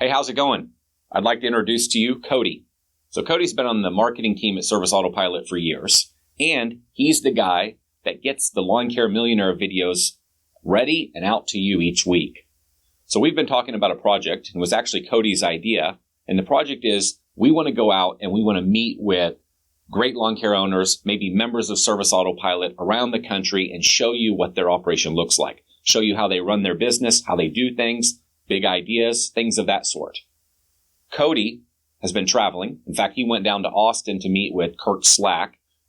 Hey, how's it going? I'd like to introduce to you Cody. So Cody's been on the marketing team at Service Autopilot for years, and he's the guy that gets the Lawn Care Millionaire videos ready and out to you each week. So we've been talking about a project, and it was actually Cody's idea, and the project is we want to go out and we want to meet with great lawn care owners, maybe members of Service Autopilot around the country, and show you what their operation looks like, show you how they run their business, how they do things, big ideas, things of that sort. Cody has been traveling. In fact, he went down to Austin to meet with Kirk,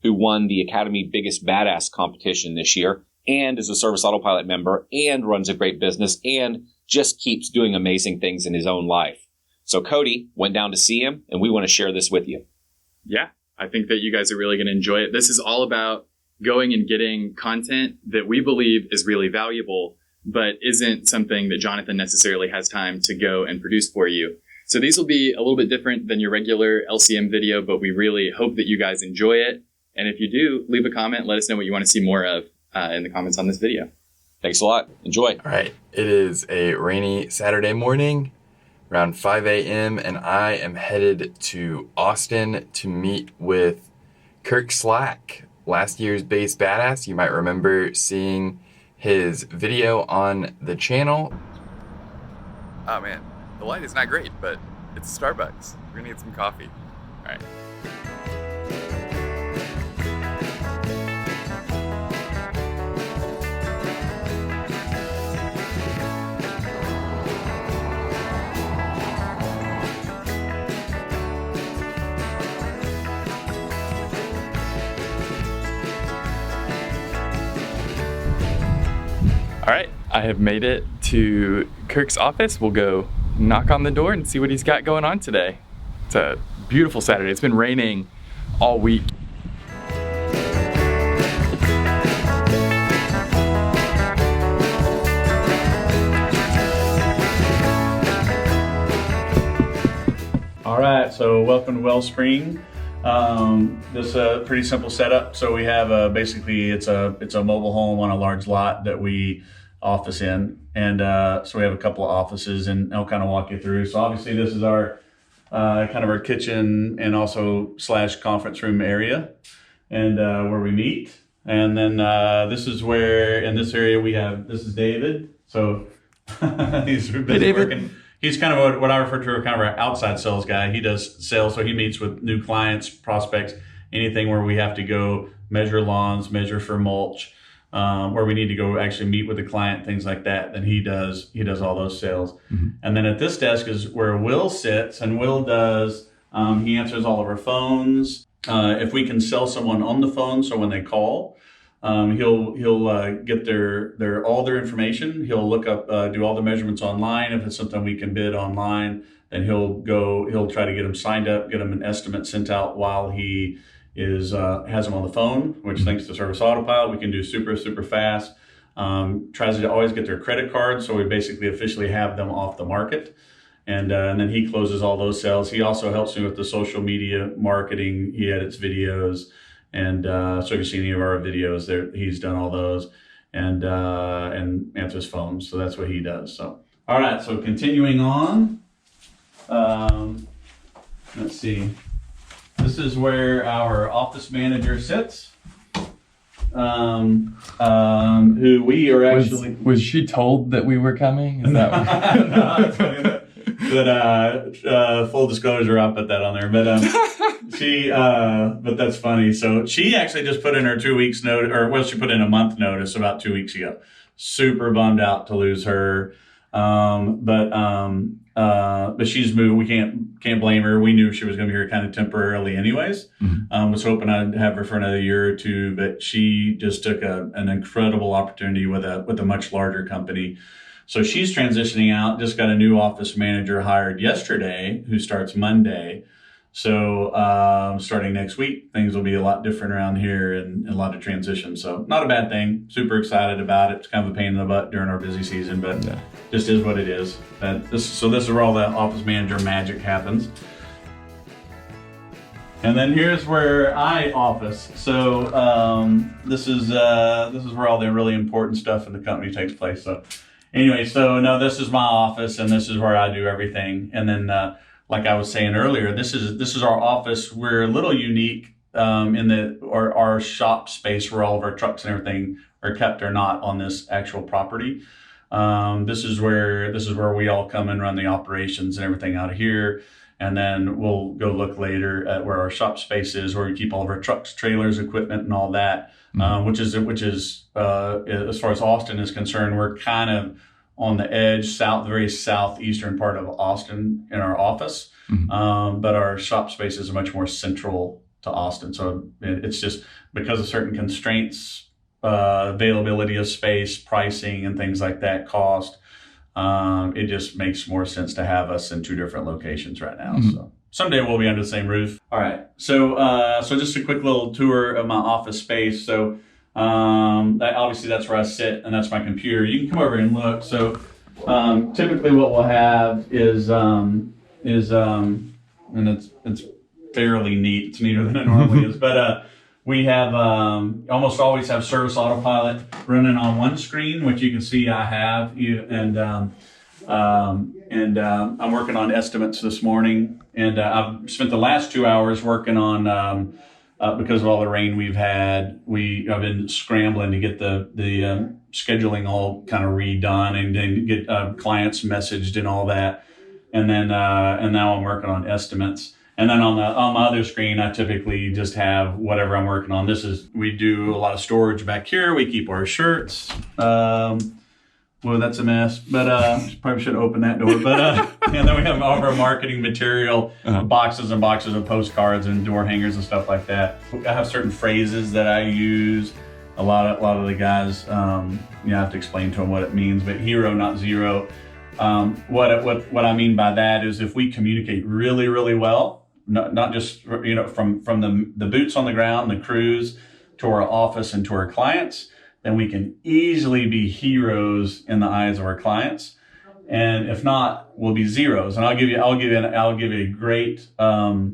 who won the Academy Biggest Badass competition this year and is a Service Autopilot member and runs a great business and just keeps doing amazing things in his own life. So Cody went down to see him, and we want to share this with you. Yeah, I think that you guys are really going to enjoy it. This is all about going and getting content that we believe is really valuable, but isn't something that Jonathan necessarily has time to go and produce for you. So these will be a little bit different than your regular LCM video, but we really hope that you guys enjoy it. And if you do, leave a comment. Let us know what you want to see more of in the comments on this video. Thanks a lot. Enjoy. All right. It is a rainy Saturday morning, around 5 a.m., and I am headed to Austin to meet with Kirk, last year's Biggest Badass. You might remember seeing his video on the channel. Oh man, the light is not great, but it's Starbucks. We're gonna get some coffee. All right. All right, I have made it to Kirk's office. We'll go knock on the door and see what he's got going on today. It's a beautiful Saturday. It's been raining all week. All right, so welcome to Wellspring. This is a pretty simple setup. So we have basically it's a mobile home on a large lot that we office in, and so we have a couple of offices, and I'll kind of walk you through. So obviously this is our kind of our kitchen and also / conference room area, and where we meet. And then this is where in this area we have, this is David. So he's busy working. He's kind of what I refer to as kind of our outside sales guy. He does sales, so he meets with new clients, prospects, anything where we have to go measure lawns, measure for mulch, where we need to go actually meet with the client, things like that. Then he does all those sales. Mm-hmm. And then at this desk is where Will sits, and Will does, he answers all of our phones. If we can sell someone on the phone, so when they call, he'll get their all their information. He'll look up, do all the measurements online. If it's something we can bid online, then he'll try to get them signed up, get them an estimate sent out while he has them on the phone, which thanks to Service Autopilot, we can do super fast. Tries to always get their credit card, so we basically officially have them off the market. And then he closes all those sales. He also helps me with the social media marketing. He edits videos. And so if you see any of our videos there, he's done all those and answers phones. So that's what he does. So, all right. So continuing on, let's see. This is where our office manager sits, who we are actually. Was she told that we were coming? Is that what? No, it's funny that full disclosure, I'll put that on there. But but that's funny. So she actually just put in her 2 weeks notice, she put in a month notice about 2 weeks ago. Super bummed out to lose her. But she's moved. We can't blame her. We knew she was going to be here kind of temporarily anyways. Mm-hmm. Was hoping I'd have her for another year or two, but she just took an incredible opportunity with a much larger company. So she's transitioning out, just got a new office manager hired yesterday who starts Monday. So starting next week, things will be a lot different around here and a lot of transition. So not a bad thing. Super excited about it. It's kind of a pain in the butt during our busy season, but just is what it is. This is where all the office manager magic happens. And then here's where I office. So this is where all the really important stuff in the company takes place. So Anyway, so no, this is my office, and this is where I do everything. And then, like I was saying earlier, this is our office. We're a little unique in that our shop space where all of our trucks and everything are kept are not on this actual property. This is where we all come and run the operations and everything out of here. And then we'll go look later at where our shop space is, where we keep all of our trucks, trailers, equipment, and all that. Which is as far as Austin is concerned, we're kind of on the edge, the very southeastern part of Austin in our office. But our shop space is much more central to Austin. So it's just because of certain constraints, availability of space, pricing, and things like that, cost. It just makes more sense to have us in two different locations right now. So someday we'll be under the same roof. All right. So just a quick little tour of my office space. So obviously that's where I sit, and that's my computer. You can come over and look. So typically what we'll have is and it's fairly neat. It's neater than it normally is, but we have almost always have Service Autopilot running on one screen, which you can see I have. I'm working on estimates this morning, and I've spent the last 2 hours working on because of all the rain we've had. I've been scrambling to get the scheduling all kind of redone and then get clients messaged and all that, and now I'm working on estimates. And then on my other screen, I typically just have whatever I'm working on. We do a lot of storage back here. We keep our shirts. Well, that's a mess, but probably should open that door. But and then we have all of our marketing material, boxes and boxes of postcards and door hangers and stuff like that. I have certain phrases that I use. A lot of the guys, I have to explain to them what it means. But hero, not zero. What I mean by that is if we communicate really, really well. Not just from the boots on the ground, the crews, to our office and to our clients, then we can easily be heroes in the eyes of our clients. And if not, we'll be zeros. And I'll give you a great a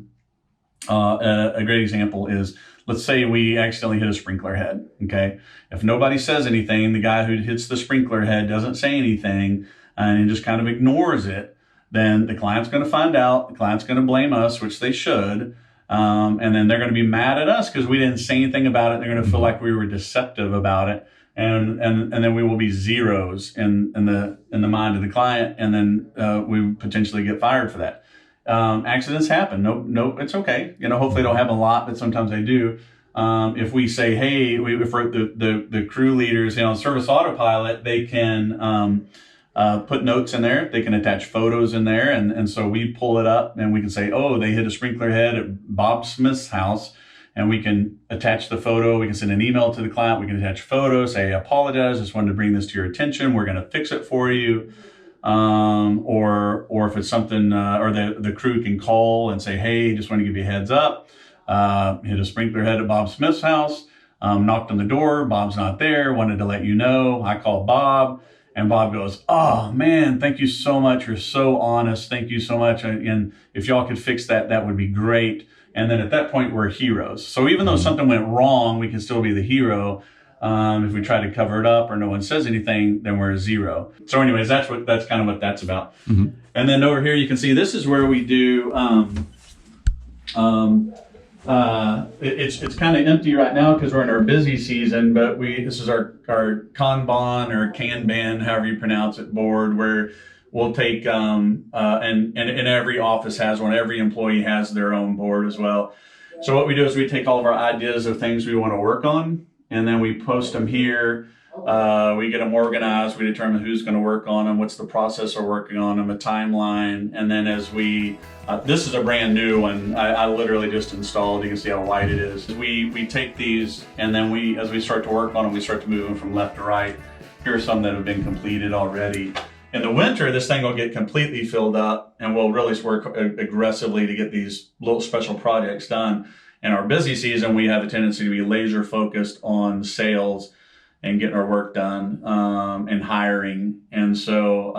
great example is, let's say we accidentally hit a sprinkler head. Okay, if nobody says anything, the guy who hits the sprinkler head doesn't say anything and just kind of ignores it, then the client's going to find out. The client's going to blame us, which they should. And then they're going to be mad at us because we didn't say anything about it. They're going to feel like we were deceptive about it. And then we will be zeros in the mind of the client. And then we potentially get fired for that. Accidents happen. No, it's okay. Hopefully they don't happen a lot, but sometimes they do. If we say, hey, if the crew leaders, Service Autopilot, they can put notes in there. They can attach photos in there. And so we pull it up and we can say, oh, they hit a sprinkler head at Bob Smith's house. And we can attach the photo. We can send an email to the client. We can attach a photo, say, I apologize. Just wanted to bring this to your attention. We're going to fix it for you. Or if it's something, or the crew can call and say, hey, just want to give you a heads up. Hit a sprinkler head at Bob Smith's house. Knocked on the door. Bob's not there. Wanted to let you know. I called Bob. And Bob goes, oh, man, thank you so much. You're so honest. Thank you so much. And if y'all could fix that, that would be great. And then at that point, we're heroes. So even though something went wrong, we can still be the hero. If we try to cover it up or no one says anything, then we're a zero. So anyways, that's kind of what that's about. And then over here, you can see this is where we do, it's kind of empty right now because we're in our busy season, but this is our Kanban or Kanban, however you pronounce it, board, where we'll take, and every office has one. Every employee has their own board as well. So what we do is we take all of our ideas of things we want to work on, and then we post them here. We get them organized. We determine who's going to work on them, what's the process we're working on them, a timeline. And then as this is a brand new one. I literally just installed. You can see how light it is. We take these, and then as we start to work on them, we start to move them from left to right. Here are some that have been completed already. In the winter, this thing will get completely filled up, and we'll really work aggressively to get these little special projects done. In our busy season, we have a tendency to be laser focused on sales and getting our work done, and hiring. And so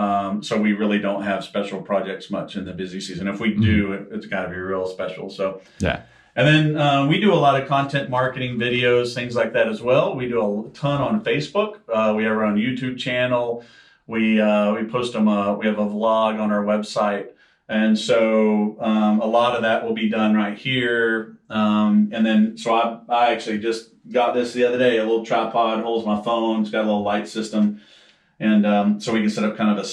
we really don't have special projects much in the busy season. If we do, it's got to be real special. So yeah. And then we do a lot of content marketing videos, things like that as well. We do a ton on Facebook. We have our own YouTube channel. We post them. We have a vlog on our website, and so a lot of that will be done right here. And then so I actually just got this the other day. A little tripod holds my phone. It's got a little light system, and so we can set up kind of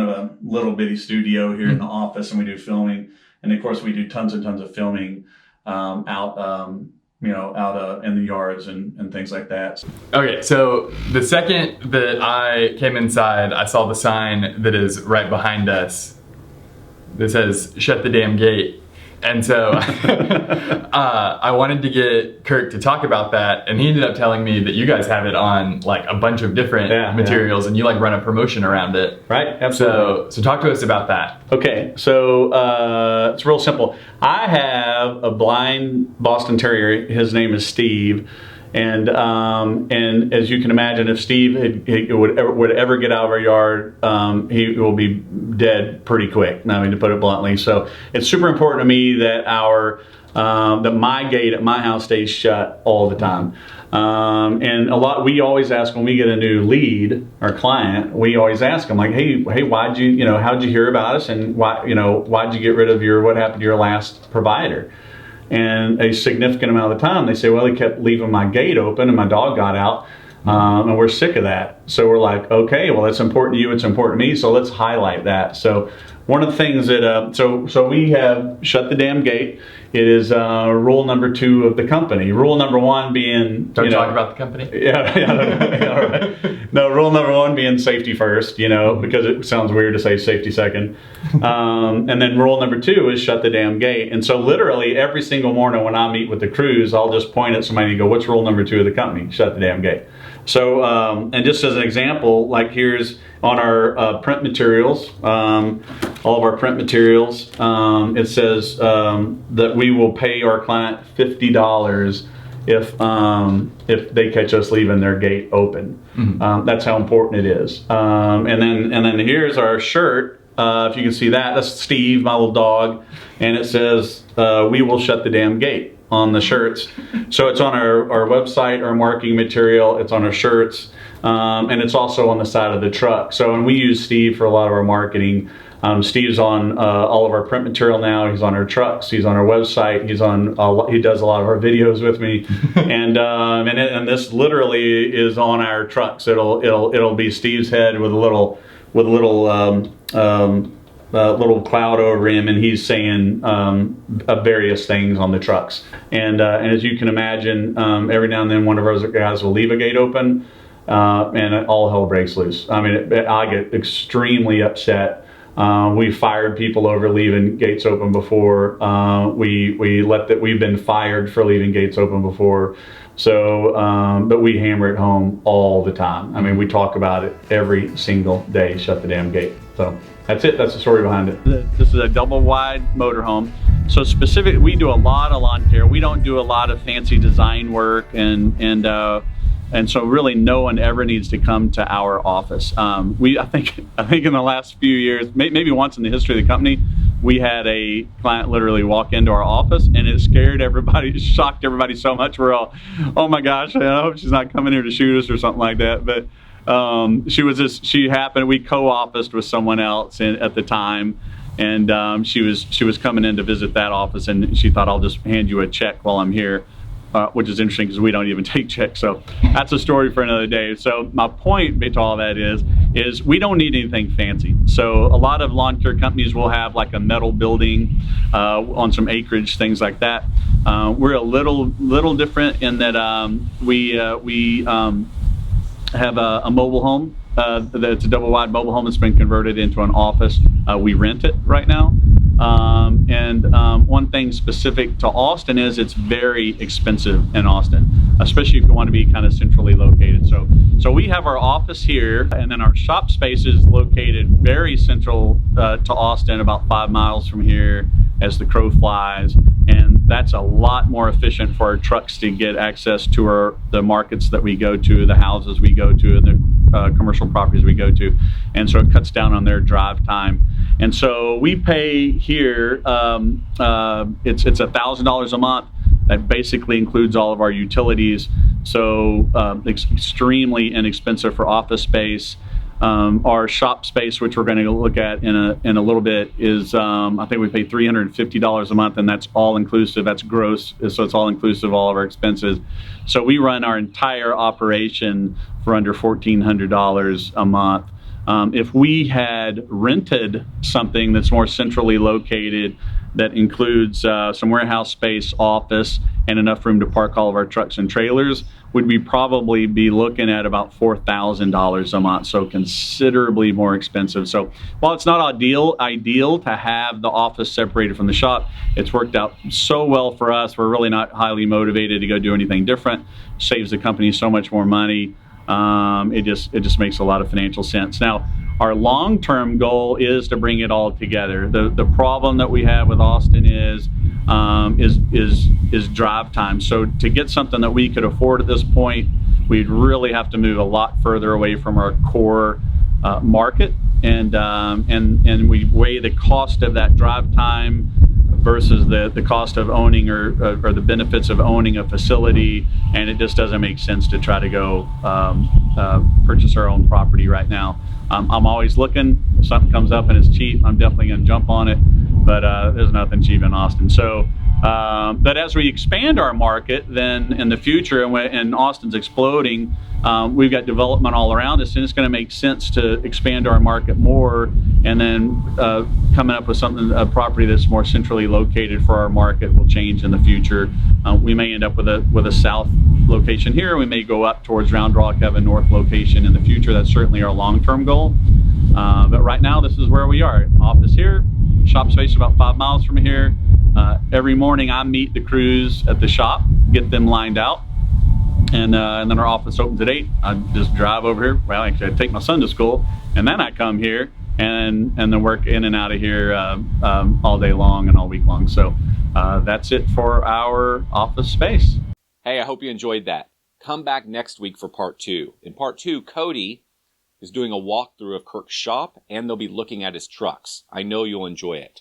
a little bitty studio here in the office, and we do filming. And of course, we do tons and tons of filming out in the yards and things like that. Okay, so the second that I came inside, I saw the sign that is right behind us that says, "Shut the damn gate." And so I wanted to get Kirk to talk about that, and he ended up telling me that you guys have it on like a bunch of different materials, and you like run a promotion around it. Right, absolutely. So talk to us about that. Okay, so it's real simple. I have a blind Boston Terrier. His name is Steve. And as you can imagine, if Steve would ever get out of our yard, he will be dead pretty quick. I mean, to put it bluntly. So it's super important to me that that my gate at my house stays shut all the time. And we always ask when we get a new lead or client, we always ask them like, hey, how'd you hear about us, and why'd you get rid of what happened to your last provider? And a significant amount of the time they say, well, he kept leaving my gate open and my dog got out, and we're sick of that. So we're like, okay, well, it's important to you, it's important to me, so let's highlight that. So one of the things that, so we have shut the damn gate. It is rule number 2 of the company. Rule number 1 being... Don't talk about the company? Yeah, right. No, rule number 1 being safety first, because it sounds weird to say safety second. And then rule number 2 is shut the damn gate. And so literally every single morning when I meet with the crews, I'll just point at somebody and go, what's rule number 2 of the company? Shut the damn gate. So, and just as an example, like here's on our print materials, all of our print materials, it says that we will pay our client $50 if they catch us leaving their gate open. Mm-hmm. That's how important it is. And then here's our shirt. If you can see that, that's Steve, my little dog, and it says we will shut the damn gate on the shirts. So it's on our website, our marketing material, it's on our shirts, and it's also on the side of the truck. So, and we use Steve for a lot of our marketing. Steve's on all of our print material now. He's on our trucks. He's on our website. He does a lot of our videos with me, and this literally is on our trucks. It'll be Steve's head with a little cloud over him, and he's saying various things on the trucks. And as you can imagine, every now and then one of our guys will leave a gate open, and all hell breaks loose. I mean, I get extremely upset. We fired people over leaving gates open before. We've been fired for leaving gates open before. So, but we hammer it home all the time. I mean, we talk about it every single day. Shut the damn gate. So that's it. That's the story behind it. This is a double wide motorhome. So specifically, we do a lot of lawn care. We don't do a lot of fancy design work, and so really no one ever needs to come to our office. I think in the last few years, maybe once in the history of the company, we had a client literally walk into our office, and it scared everybody, it shocked everybody so much. We're all, oh my gosh, I hope she's not coming here to shoot us or something like that. But we co-officed with someone else at the time, and she was coming in to visit that office, and she thought, I'll just hand you a check while I'm here. Which is interesting because we don't even take checks. So that's a story for another day. So my point to all that is we don't need anything fancy. So a lot of lawn care companies will have like a metal building on some acreage, things like that. We're a little different in that we have a mobile home. It's a double wide mobile home that's been converted into an office. We rent it right now. One thing specific to Austin is it's very expensive in Austin, especially if you want to be kind of centrally located. So we have our office here, and then our shop space is located very central to Austin, about 5 miles from here as the crow flies. And that's a lot more efficient for our trucks to get access to the markets that we go to, the houses we go to, and the commercial properties we go to. And so it cuts down on their drive time. And so we pay here, it's $1,000 a month. That basically includes all of our utilities. So it's extremely inexpensive for office space. Our shop space, which we're going to look at in a little bit, is I think we pay $350 a month, and that's all inclusive. That's gross, so it's all inclusive of all of our expenses. So we run our entire operation for under $1,400 a month. If we had rented something that's more centrally located, that includes some warehouse space, office, and enough room to park all of our trucks and trailers, would we probably be looking at about $4,000 a month, so considerably more expensive. So while it's not ideal to have the office separated from the shop, it's worked out so well for us. We're really not highly motivated to go do anything different. Saves the company so much more money. It just makes a lot of financial sense. Now, our long-term goal is to bring it all together. The problem that we have with Austin is drive time. So to get something that we could afford at this point, we'd really have to move a lot further away from our core market, and we weigh the cost of that drive time versus the cost of owning or the benefits of owning a facility, and it just doesn't make sense to try to go purchase our own property right now. I'm always looking. If something comes up and it's cheap, I'm definitely going to jump on it, but there's nothing cheap in Austin. So, but as we expand our market, then in the future, and Austin's exploding, we've got development all around us, and it's going to make sense to expand our market more, and then coming up with a property that's more centrally located for our market will change in the future. We may end up with a south location here. We may go up towards Round Rock, have a north location in the future. That's certainly our long-term goal. But right now, this is where we are. Office here, shop space about 5 miles from here. Every morning I meet the crews at the shop, get them lined out, and then our office opens at 8. I just drive over here. Well, actually I take my son to school, and then I come here and then work in and out of here all day long and all week long. So that's it for our office space. Hey, I hope you enjoyed that. Come back next week for part 2. In part 2, Cody is doing a walkthrough of Kirk's shop, and they'll be looking at his trucks. I know you'll enjoy it.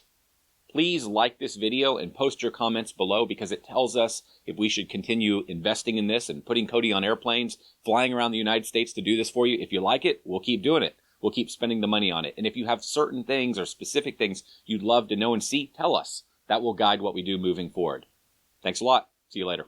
Please like this video and post your comments below, because it tells us if we should continue investing in this and putting Cody on airplanes, flying around the United States to do this for you. If you like it, we'll keep doing it. We'll keep spending the money on it. And if you have certain things or specific things you'd love to know and see, tell us. That will guide what we do moving forward. Thanks a lot. See you later.